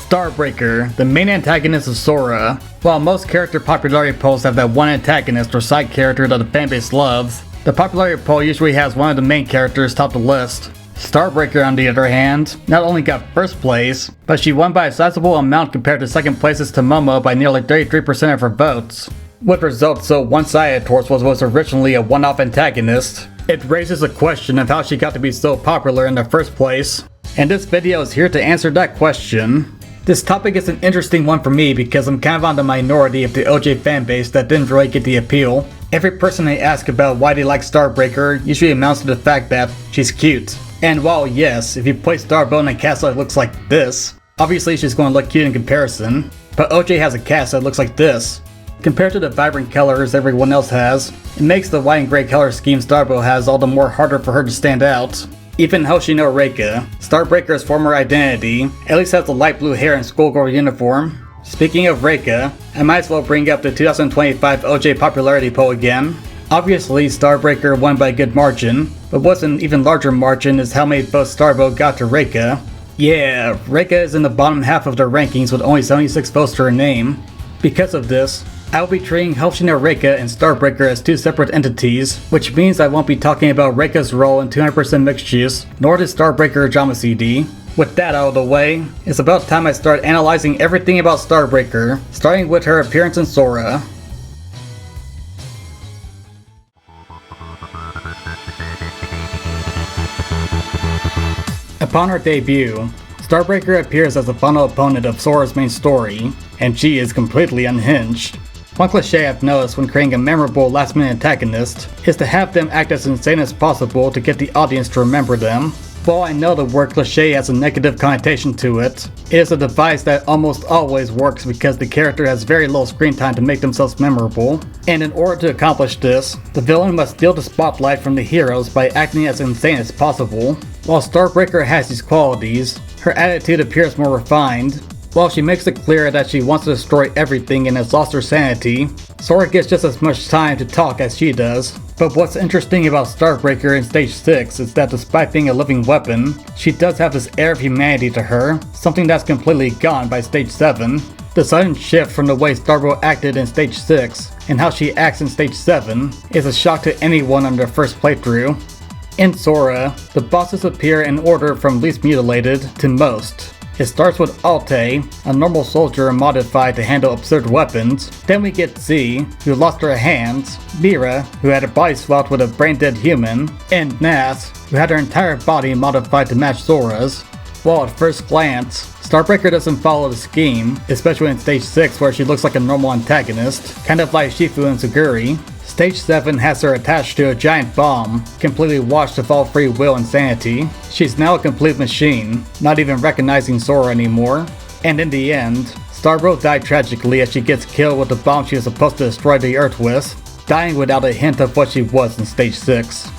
Starbreaker, the main antagonist of Sora. While most character popularity polls have that one antagonist or side character that the fanbase loves, the popularity poll usually has one of the main characters top the list. Starbreaker, on the other hand, not only got first place, but she won by a sizable amount compared to second place's Tomomo by nearly 33% of her votes. With results so one-sided towards what was originally a one-off antagonist, it raises a question of how she got to be so popular in the first place, and this video is here to answer that question. This topic is an interesting one for me because I'm kind of on the minority of the OJ fanbase that didn't really get the appeal. Every person I ask about why they like Starbreaker usually amounts to the fact that she's cute. And while yes, if you place Starbo in a cast that looks like this, obviously she's going to look cute in comparison, but OJ has a cast that looks like this. Compared to the vibrant colors everyone else has, it makes the white and gray color scheme Starbo has all the more harder for her to stand out. Even Hoshino Reika, Starbreaker's former identity, at least has the light blue hair and schoolgirl uniform. Speaking of Reika, I might as well bring up the 2025 OJ popularity poll again. Obviously, Starbreaker won by a good margin, but what's an even larger margin is how many votes Starbo got to Reika. Yeah, Reika is in the bottom half of their rankings with only 76 votes to her name. Because of this, I will be treating Hoshino Reika and Starbreaker as two separate entities, which means I won't be talking about Reika's role in 200% Mixed Juice, nor does Starbreaker Drama CD. With that out of the way, it's about time I start analyzing everything about Starbreaker, starting with her appearance in Sora. Upon her debut, Starbreaker appears as the final opponent of Sora's main story, and she is completely unhinged. One cliché I've noticed when creating a memorable last-minute antagonist is to have them act as insane as possible to get the audience to remember them. While I know the word cliché has a negative connotation to it, it is a device that almost always works because the character has very little screen time to make themselves memorable, and in order to accomplish this, the villain must steal the spotlight from the heroes by acting as insane as possible. While Starbreaker has these qualities, her attitude appears more refined. While she makes it clear that she wants to destroy everything and has lost her sanity, Sora gets just as much time to talk as she does. But what's interesting about Starbreaker in Stage 6 is that despite being a living weapon, she does have this air of humanity to her, something that's completely gone by Stage 7. The sudden shift from the way Starbo acted in Stage 6 and how she acts in Stage 7 is a shock to anyone on their first playthrough. In Sora, the bosses appear in order from least mutilated to most. It starts with Alte, a normal soldier modified to handle absurd weapons. Then we get Z, who lost her hands, Mira, who had her body swapped with a brain-dead human, and Nass, who had her entire body modified to match Sora's. While at first glance, Starbreaker doesn't follow the scheme, especially in Stage 6 where she looks like a normal antagonist, kind of like Shifu and Suguri. Stage 7 has her attached to a giant bomb, completely washed of all free will and sanity. She's now a complete machine, not even recognizing Sora anymore. And in the end, Starbo died tragically as she gets killed with the bomb she was supposed to destroy the Earth with, dying without a hint of what she was in Stage 6.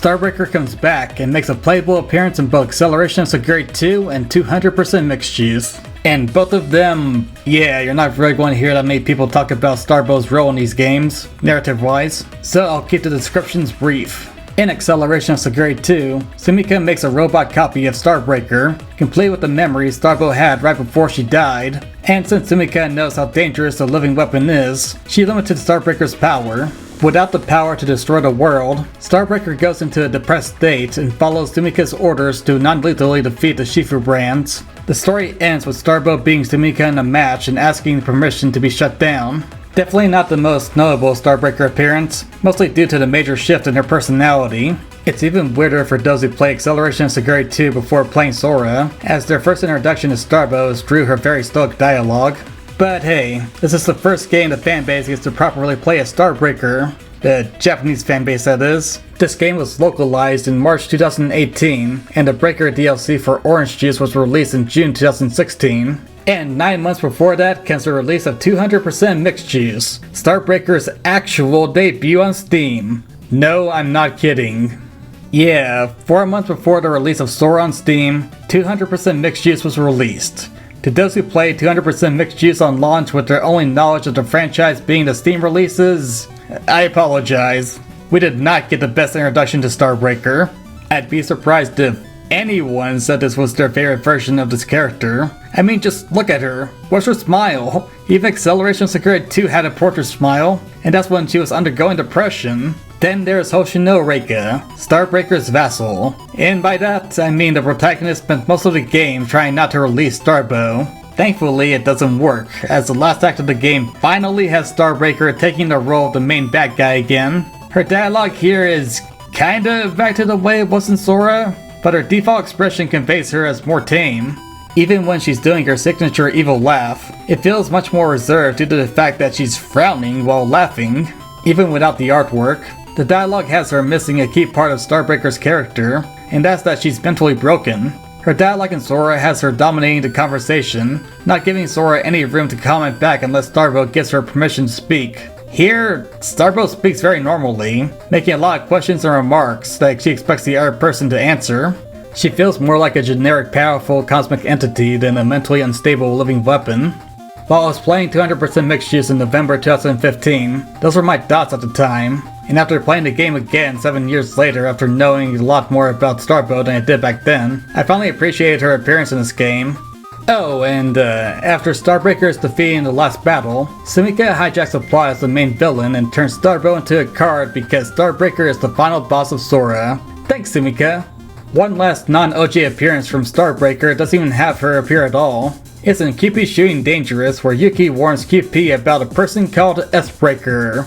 Starbreaker comes back and makes a playable appearance in both Acceleration of Suguri 2 and 200% Mixed Juice. And both of them, yeah, you're not really going to hear that many people talk about Starbo's role in these games, narrative-wise, so I'll keep the descriptions brief. In Acceleration of Suguri 2, Sumika makes a robot copy of Starbreaker, complete with the memories Starbo had right before she died, and since Sumika knows how dangerous a living weapon is, she limited Starbreaker's power. Without the power to destroy the world, Starbreaker goes into a depressed state and follows Sumika's orders to non-lethally defeat the Shifu brands. The story ends with Starbo beating Sumika in a match and asking permission to be shut down. Definitely not the most notable Starbreaker appearance, mostly due to the major shift in her personality. It's even weirder for those who play Acceleration of Suguri 2 before playing Sora, as their first introduction to Starbo drew her very stoic dialogue. But hey, this is the first game the fanbase gets to properly play as Starbreaker. The Japanese fanbase, that is. This game was localized in March 2018, and the Breaker DLC for Orange Juice was released in June 2016. And 9 months before that comes the release of 200% Mixed Juice, Starbreaker's actual debut on Steam. No, I'm not kidding. Yeah, 4 months before the release of Sora on Steam, 200% Mixed Juice was released. To those who played 200% Mixed Juice on launch with their only knowledge of the franchise being the Steam releases, I apologize. We did not get the best introduction to Starbreaker. I'd be surprised if anyone said this was their favorite version of this character. I mean, just look at her. What's her smile? Even Acceleration Security 2 had a portrait smile, and that's when she was undergoing depression. Then there's Hoshino Reika, Starbreaker's vassal. And by that, I mean the protagonist spent most of the game trying not to release Starbo. Thankfully, it doesn't work, as the last act of the game finally has Starbreaker taking the role of the main bad guy again. Her dialogue here is kinda back to the way it was in Sora, but her default expression conveys her as more tame. Even when she's doing her signature evil laugh, it feels much more reserved due to the fact that she's frowning while laughing. Even without the artwork, the dialogue has her missing a key part of Starbreaker's character, and that's that she's mentally broken. Her dialogue in Sora has her dominating the conversation, not giving Sora any room to comment back unless Starbo gives her permission to speak. Here, Starbo speaks very normally, making a lot of questions and remarks that she expects the other person to answer. She feels more like a generic powerful cosmic entity than a mentally unstable living weapon. While I was playing 200% Mixed Juice in November 2015, those were my thoughts at the time, and after playing the game again 7 years later after knowing a lot more about Starbo than I did back then, I finally appreciated her appearance in this game. Oh, and after Starbreaker is defeated in the last battle, Sumika hijacks the plot as the main villain and turns Starbo into a card because Starbreaker is the final boss of Sora. Thanks, Sumika! One last non-OG appearance from Starbreaker doesn't even have her appear at all. It's in QP Shooting Dangerous where Yuki warns QP about a person called S-Breaker.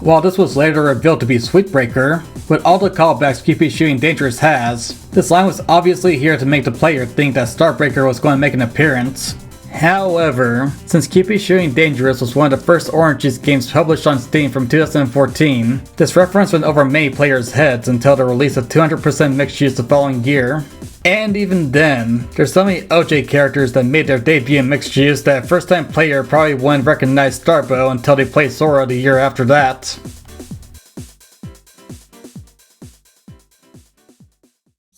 While this was later revealed to be Sweetbreaker, with all the callbacks QP Shooting Dangerous has, this line was obviously here to make the player think that Starbreaker was going to make an appearance. However, since QP Shooting Dangerous was one of the first Orange Juice games published on Steam from 2014, this reference went over many players' heads until the release of 200% Mixed Juice the following year. And even then, there's so many OJ characters that made their debut in Mixed Juice that a first-time player probably wouldn't recognize Starbo until they played Sora the year after that.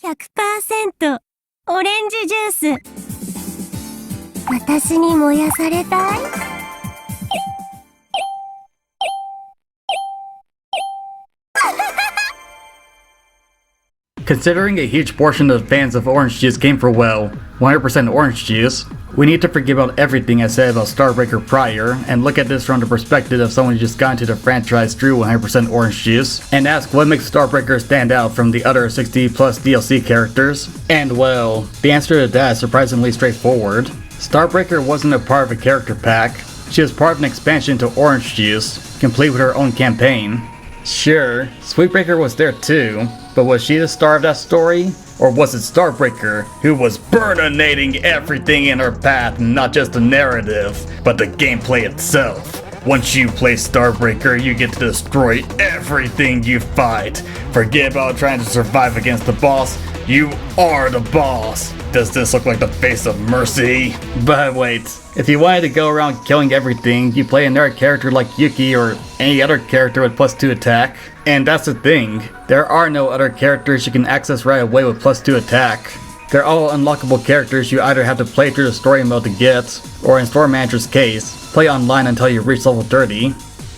100% オレンジジュース。私に燃やされたい？ Considering a huge portion of the fans of Orange Juice came for, well, 100% Orange Juice, we need to forget about everything I said about Starbreaker prior and look at this from the perspective of someone who just got into the franchise through 100% Orange Juice and ask what makes Starbreaker stand out from the other 60 plus DLC characters. And well, the answer to that is surprisingly straightforward. Starbreaker wasn't a part of a character pack, she was part of an expansion to Orange Juice, complete with her own campaign. Sure, Sweetbreaker was there too, but was she the star of that story? Or was it Starbreaker, who was burninating everything in her path, not just the narrative, but the gameplay itself? Once you play Starbreaker, you get to destroy everything you fight. Forget about trying to survive against the boss, you are the boss. Does this look like the face of mercy? But wait, if you wanted to go around killing everything, you play another character like Yuki or any other character with +2 attack. And that's the thing, there are no other characters you can access right away with +2 attack. They're all unlockable characters you either have to play through the story mode to get, or in Store Manager's case, play online until you reach level 30.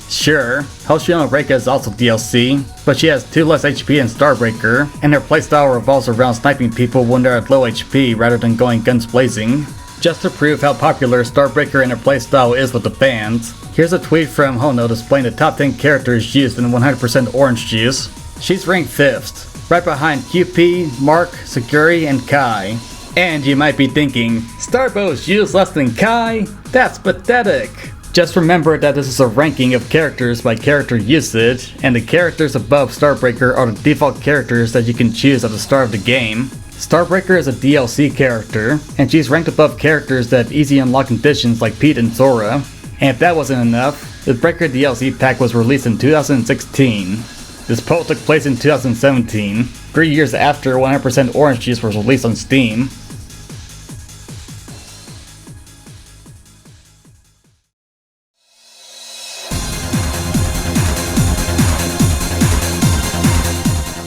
Sure, Hoshino Reika is also DLC, but she has 2 less HP than Starbreaker, and her playstyle revolves around sniping people when they're at low HP rather than going guns blazing. Just to prove how popular Starbreaker and her playstyle is with the fans, here's a tweet from Hono displaying the top 10 characters used in 100% Orange Juice. She's ranked 5th, right behind QP, Mark, Saguri, and Kai. And you might be thinking, Starbo's used less than Kai? That's pathetic! Just remember that this is a ranking of characters by character usage, and the characters above Starbreaker are the default characters that you can choose at the start of the game. Starbreaker is a DLC character, and she's ranked above characters that have easy unlock conditions like Pete and Sora. And if that wasn't enough, the Breaker DLC pack was released in 2016. This poll took place in 2017, 3 years after 100% Orange Juice was released on Steam.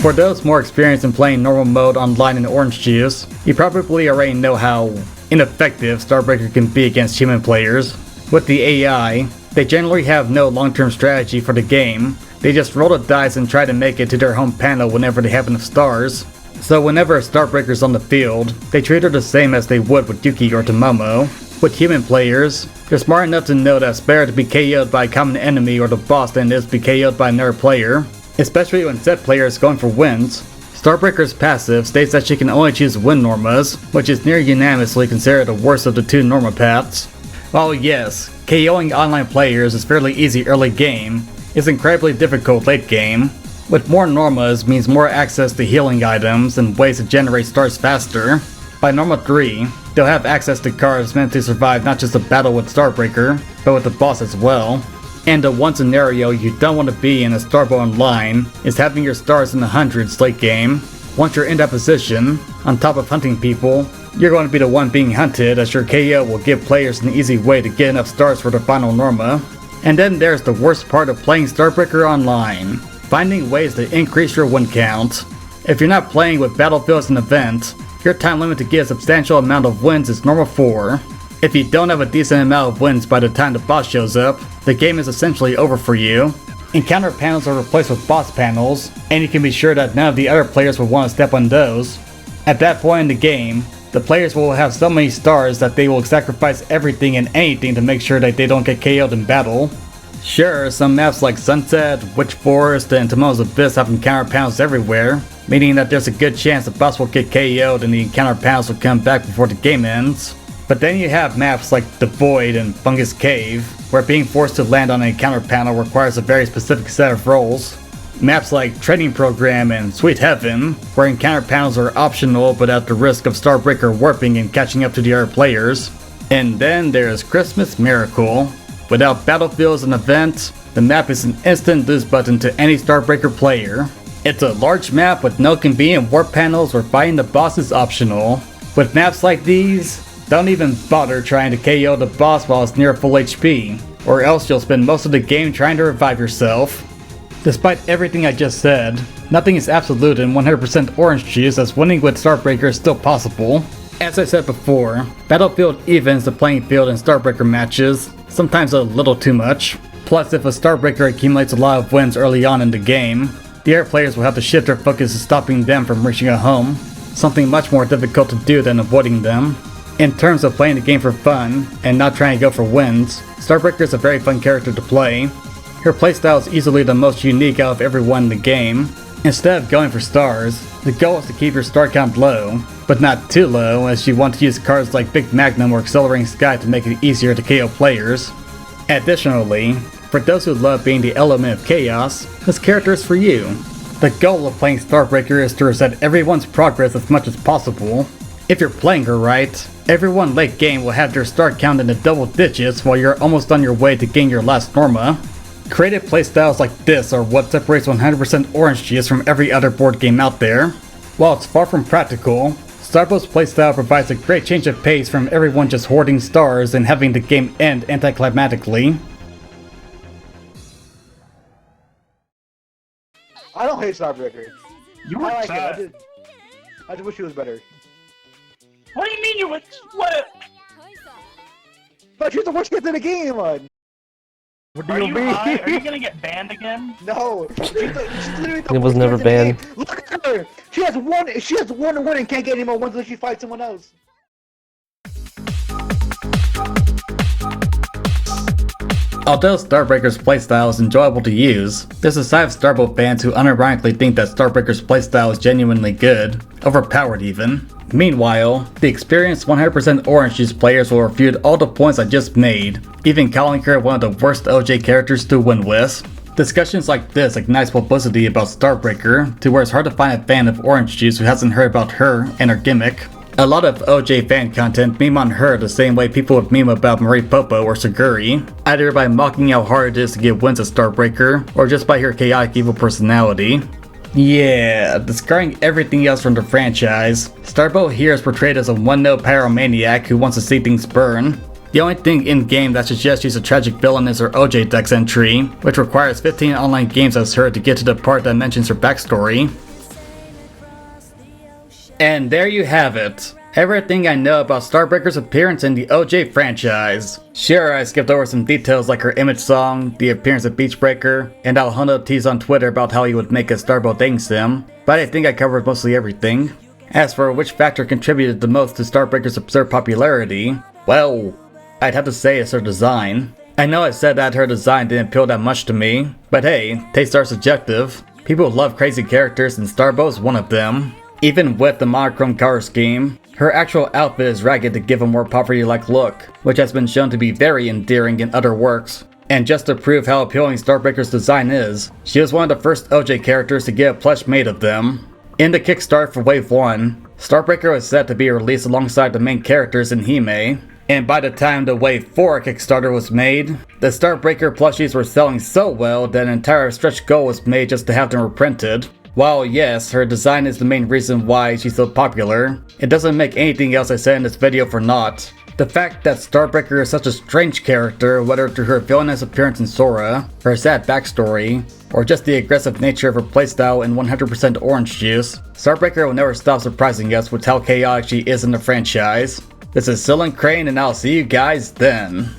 For those more experienced in playing normal mode online in Orange Juice, you probably already know how ineffective Starbreaker can be against human players. With the AI, they generally have no long-term strategy for the game. They just roll the dice and try to make it to their home panel whenever they have enough stars. So whenever a Starbreaker's on the field, they treat her the same as they would with Yuki or Tomomo. With human players, they're smart enough to know that it's better to be KO'd by a common enemy or the boss than it is to be KO'd by another player, especially when said player is going for wins. Starbreaker's passive states that she can only choose win Normas, which is near unanimously considered the worst of the two Norma paths. While yes, KOing online players is fairly easy early game, it's incredibly difficult late game. With more Normas means more access to healing items and ways to generate stars faster. By Norma 3, they'll have access to cards meant to survive not just a battle with Starbreaker, but with the boss as well. And the one scenario you don't want to be in a Starbo Online is having your stars in the hundreds late game. Once you're in that position, on top of hunting people, you're going to be the one being hunted, as your KO will give players an easy way to get enough stars for their final Norma. And then there's the worst part of playing Starbreaker Online, finding ways to increase your win count. If you're not playing with battlefields and events, your time limit to get a substantial amount of wins is Norma 4. If you don't have a decent amount of wins by the time the boss shows up, the game is essentially over for you. Encounter panels are replaced with boss panels, and you can be sure that none of the other players will want to step on those. At that point in the game, the players will have so many stars that they will sacrifice everything and anything to make sure that they don't get KO'd in battle. Sure, some maps like Sunset, Witch Forest, and Tomo's Abyss have encounter panels everywhere, meaning that there's a good chance the boss will get KO'd and the encounter panels will come back before the game ends. But then you have maps like The Void and Fungus Cave, where being forced to land on an encounter panel requires a very specific set of roles. Maps like Training Program and Sweet Heaven, where encounter panels are optional but at the risk of Starbreaker warping and catching up to the other players. And then there's Christmas Miracle. Without battlefields and events, the map is an instant lose button to any Starbreaker player. It's a large map with no convenient warp panels where fighting the boss is optional. With maps like these, don't even bother trying to KO the boss while it's near full HP, or else you'll spend most of the game trying to revive yourself. Despite everything I just said, nothing is absolute in 100% orange juice, as winning with Starbreaker is still possible. As I said before, Battlefield evens the playing field in Starbreaker matches, sometimes a little too much. Plus, if a Starbreaker accumulates a lot of wins early on in the game, the other players will have to shift their focus to stopping them from reaching a home, something much more difficult to do than avoiding them. In terms of playing the game for fun, and not trying to go for wins, Starbreaker is a very fun character to play. Her playstyle is easily the most unique out of everyone in the game. Instead of going for stars, the goal is to keep your star count low, but not too low, as you want to use cards like Big Magnum or Accelerating Sky to make it easier to KO players. Additionally, for those who love being the element of chaos, this character is for you. The goal of playing Starbreaker is to reset everyone's progress as much as possible. If you're playing her right, everyone late game will have their star count in the double digits while you're almost on your way to getting your last Norma. Creative playstyles like this are what separates 100% Orange Juice from every other board game out there. While it's far from practical, Starbo's playstyle provides a great change of pace from everyone just hoarding stars and having the game end anticlimactically. I don't hate Starbreaker. You were I like sad. it. I just wish he was better. What do you mean you would? What? But she's the worst character in the game, man. What do Are you you mean? high? Are you gonna get banned again? No, she's literally the It was worst never character in the banned. game. Look at her. She has one win and can't get any more wins unless she fights someone else. Although Starbreaker's playstyle is enjoyable to use, there's a side of Starbo fans who unironically think that Starbreaker's playstyle is genuinely good, overpowered even. Meanwhile, the experienced 100% Orange Juice players will refute all the points I just made, even calling her one of the worst OJ characters to win with. Discussions like this ignites publicity about Starbreaker to where it's hard to find a fan of Orange Juice who hasn't heard about her and her gimmick. A lot of OJ fan content meme on her the same way people would meme about Marie Popo or Saguri, either by mocking how hard it is to get wins at Starbreaker, or just by her chaotic evil personality. Yeah, discarding everything else from the franchise, Starbo here is portrayed as a one-note pyromaniac who wants to see things burn. The only thing in-game that suggests she's a tragic villain is her OJ Dex entry, which requires 15 online games as her to get to the part that mentions her backstory. And there you have it. everything I know about Starbreaker's appearance in the OJ franchise. Sure, I skipped over some details like her image song, the appearance of Beachbreaker, and how Hondo teased on Twitter about how he would make a Starbo dating sim, but I think I covered mostly everything. As for which factor contributed the most to Starbreaker's absurd popularity, well, I'd have to say it's her design. I know I said that her design didn't appeal that much to me, but hey, tastes are subjective. People love crazy characters and Starbo's one of them. Even with the monochrome color scheme, her actual outfit is ragged to give a more poverty-like look, which has been shown to be very endearing in other works. And just to prove how appealing Starbreaker's design is, she was one of the first OJ characters to get a plush made of them. In the Kickstarter for Wave 1, Starbreaker was set to be released alongside the main characters in Hime, and by the time the Wave 4 Kickstarter was made, the Starbreaker plushies were selling so well that an entire stretch goal was made just to have them reprinted. While yes, her design is the main reason why she's so popular, it doesn't make anything else I said in this video for naught. The fact that Starbreaker is such a strange character, whether through her villainous appearance in Sora, her sad backstory, or just the aggressive nature of her playstyle in 100% orange juice, Starbreaker will never stop surprising us with how chaotic she is in the franchise. This is Sylan Crane and I'll see you guys then.